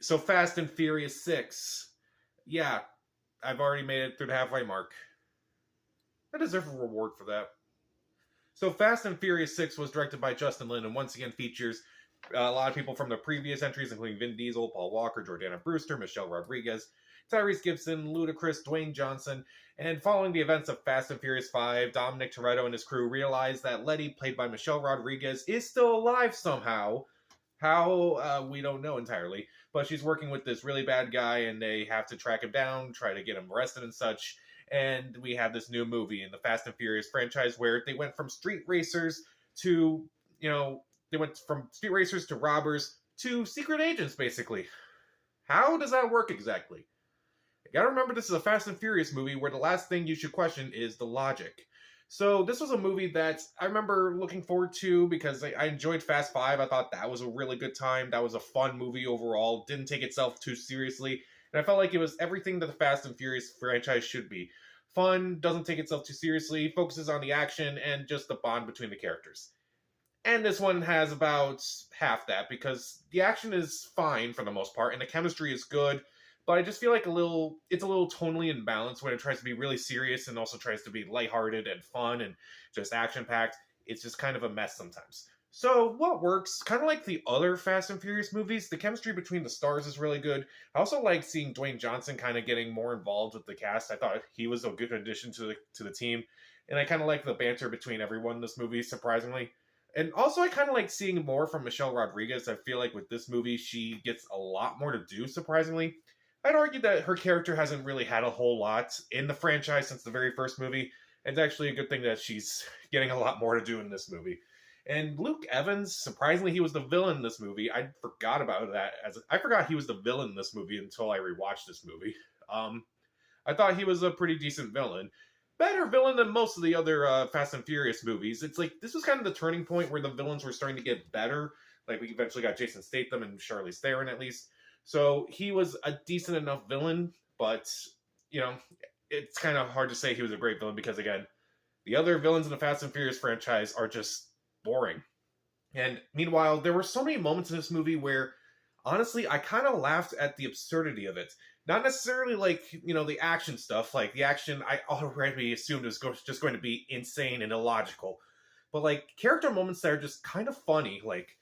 So Fast and Furious 6. Yeah, I've already made it through the halfway mark. I deserve a reward for that. So Fast and Furious 6 was directed by Justin Lin and once again features a lot of people from the previous entries, including Vin Diesel, Paul Walker, Jordana Brewster, Michelle Rodriguez, Tyrese Gibson, Ludacris, Dwayne Johnson, and following the events of Fast and Furious 5, Dominic Toretto and his crew realized that Letty, played by Michelle Rodriguez, is still alive somehow. How, we don't know entirely, but she's working with this really bad guy and they have to track him down, try to get him arrested and such. And we have this new movie in the Fast and Furious franchise where they went from street racers to, they went from street racers to robbers to secret agents, basically. How does that work exactly? You gotta remember this is a Fast and Furious movie where the last thing you should question is the logic. So this was a movie that I remember looking forward to because I enjoyed Fast 5. I thought that was a really good time. That was a fun movie overall. Didn't take itself too seriously. And I felt like it was everything that the Fast and Furious franchise should be. Fun, doesn't take itself too seriously, focuses on the action and just the bond between the characters. And this one has about half that because the action is fine for the most part and the chemistry is good, but I just feel like it's a little tonally imbalanced when it tries to be really serious and also tries to be lighthearted and fun and just action packed. It's just kind of a mess sometimes. So what works, kind of like the other Fast and Furious movies, the chemistry between the stars is really good. I also like seeing Dwayne Johnson kind of getting more involved with the cast. I thought he was a good addition to the team, and I kind of like the banter between everyone in this movie, surprisingly. And also, I kind of like seeing more from Michelle Rodriguez. I feel like with this movie, she gets a lot more to do, surprisingly. I'd argue that her character hasn't really had a whole lot in the franchise since the very first movie. And it's actually a good thing that she's getting a lot more to do in this movie. And Luke Evans, surprisingly, he was the villain in this movie. I forgot about that. I forgot he was the villain in this movie until I rewatched this movie. I thought he was a pretty decent villain. Better villain than most of the other Fast and Furious movies. It's like this was kind of the turning point where the villains were starting to get better. Like we eventually got Jason Statham and Charlize Theron at least. So he was a decent enough villain, but it's kind of hard to say he was a great villain because again, the other villains in the Fast and Furious franchise are just boring. And meanwhile, there were so many moments in this movie where honestly, I kind of laughed at the absurdity of it. Not necessarily like, the action stuff. Like, the action, I already assumed was just going to be insane and illogical. But, like, character moments that are just kind of funny. Like,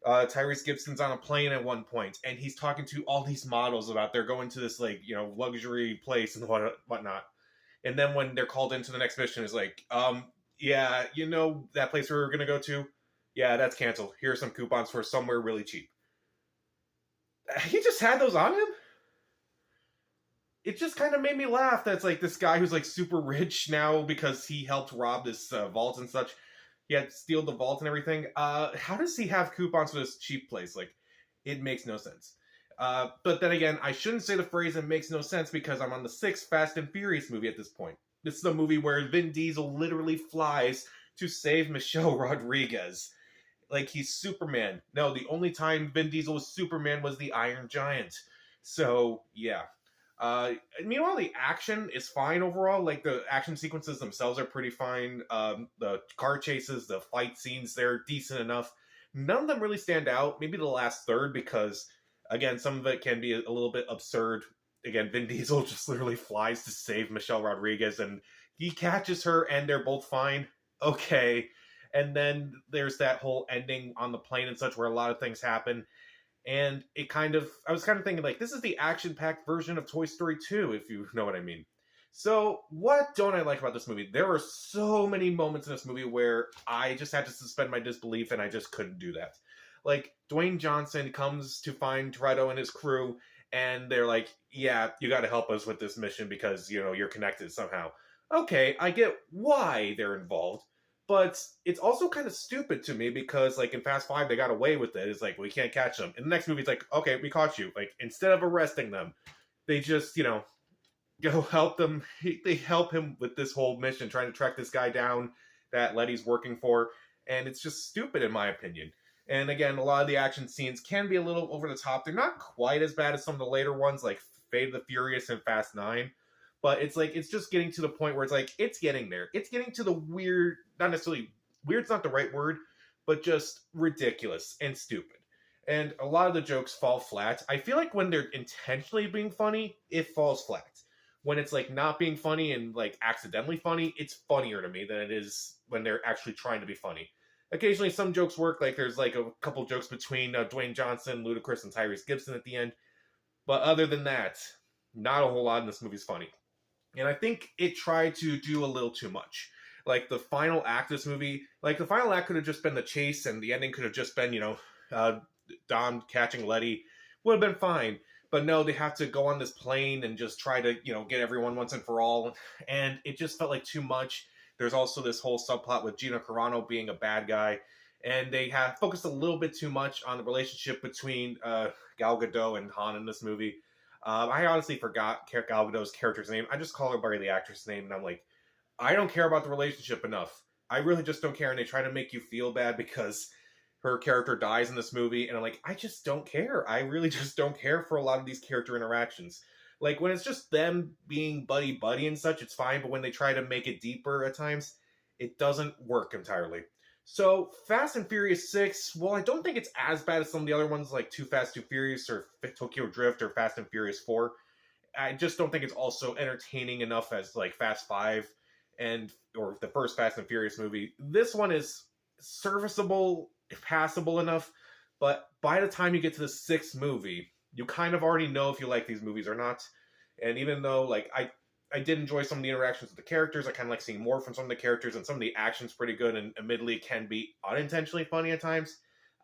Tyrese Gibson's on a plane at one point, and he's talking to all these models about they're going to this, like, luxury place and whatnot. And then when they're called into the next mission, it's like, yeah, that place we were going to go to? Yeah, that's canceled. Here are some coupons for somewhere really cheap. He just had those on him? It just kind of made me laugh. That's like this guy who's like super rich now because he helped rob this vault and such. He had to steal the vault and everything. How does he have coupons for this cheap place? Like, it makes no sense. But then again, I shouldn't say the phrase "it makes no sense" because I'm on the 6th Fast and Furious movie at this point. This is a movie where Vin Diesel literally flies to save Michelle Rodriguez. Like, he's Superman. No, the only time Vin Diesel was Superman was the Iron Giant. So, yeah. Meanwhile, the action is fine overall. Like, the action sequences themselves are pretty fine. The car chases, the fight scenes, they're decent enough. None of them really stand out. Maybe the last third because, again, some of it can be a little bit absurd. Again, Vin Diesel just literally flies to save Michelle Rodriguez, and he catches her, and they're both fine. Okay. And then there's that whole ending on the plane and such where a lot of things happen. And I was kind of thinking, like, this is the action-packed version of Toy Story 2, if you know what I mean. So, what don't I like about this movie? There were so many moments in this movie where I just had to suspend my disbelief, and I just couldn't do that. Like, Dwayne Johnson comes to find Toretto and his crew, and they're like, yeah, you gotta help us with this mission because, you're connected somehow. Okay, I get why they're involved. But it's also kind of stupid to me because, like, in Fast 5, they got away with it. It's like, we can't catch them. In the next movie, it's like, okay, we caught you. Like, instead of arresting them, they just, go help them. They help him with this whole mission, trying to track this guy down that Letty's working for. And it's just stupid, in my opinion. And again, a lot of the action scenes can be a little over the top. They're not quite as bad as some of the later ones, like Fate of the Furious and Fast 9. But it's like, it's just getting to the point where it's like, it's getting there. It's getting to the weird, not necessarily, weird's not the right word, but just ridiculous and stupid. and a lot of the jokes fall flat. I feel like when they're intentionally being funny, it falls flat. When it's like not being funny and like accidentally funny, it's funnier to me than it is when they're actually trying to be funny. Occasionally, some jokes work. Like there's like a couple jokes between Dwayne Johnson, Ludacris, and Tyrese Gibson at the end. But other than that, not a whole lot in this movie's funny. And I think it tried to do a little too much. Like the final act of this movie, like the final act could have just been the chase, and the ending could have just been, Dom catching Letty. Would have been fine. But no, they have to go on this plane and just try to, get everyone once and for all. And it just felt like too much. There's also this whole subplot with Gina Carano being a bad guy. And they have focused a little bit too much on the relationship between Gal Gadot and Han in this movie. I honestly forgot Gal Gadot's character's name. I just call her by the actress name, and I'm like, I don't care about the relationship enough. I really just don't care, and they try to make you feel bad because her character dies in this movie, and I'm like, I just don't care. I really just don't care for a lot of these character interactions. Like, when it's just them being buddy-buddy and such, it's fine, but when they try to make it deeper at times, it doesn't work entirely. So, Fast and Furious 6, well, I don't think it's as bad as some of the other ones like Too Fast, Too Furious, or Tokyo Drift, or Fast and Furious 4. I just don't think it's also entertaining enough as like Fast 5 or the first Fast and Furious movie. This one is serviceable, passable enough, but by the time you get to the 6th movie, you kind of already know if you like these movies or not. And even though like I did enjoy some of the interactions with the characters, I kind of like seeing more from some of the characters, and some of the action's pretty good, and admittedly can be unintentionally funny at times.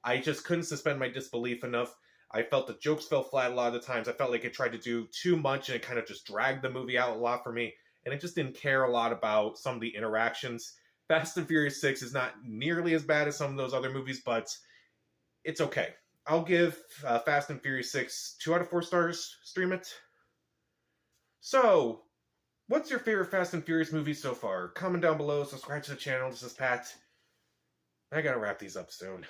I just couldn't suspend my disbelief enough. I felt the jokes fell flat a lot of the times. I felt like it tried to do too much, and it kind of just dragged the movie out a lot for me. And it just didn't care a lot about some of the interactions. Fast and Furious 6 is not nearly as bad as some of those other movies, but it's okay. I'll give Fast and Furious 6 2 out of 4 stars. Stream it. So, what's your favorite Fast and Furious movie so far? Comment down below, subscribe to the channel. This is Pat. I gotta wrap these up soon.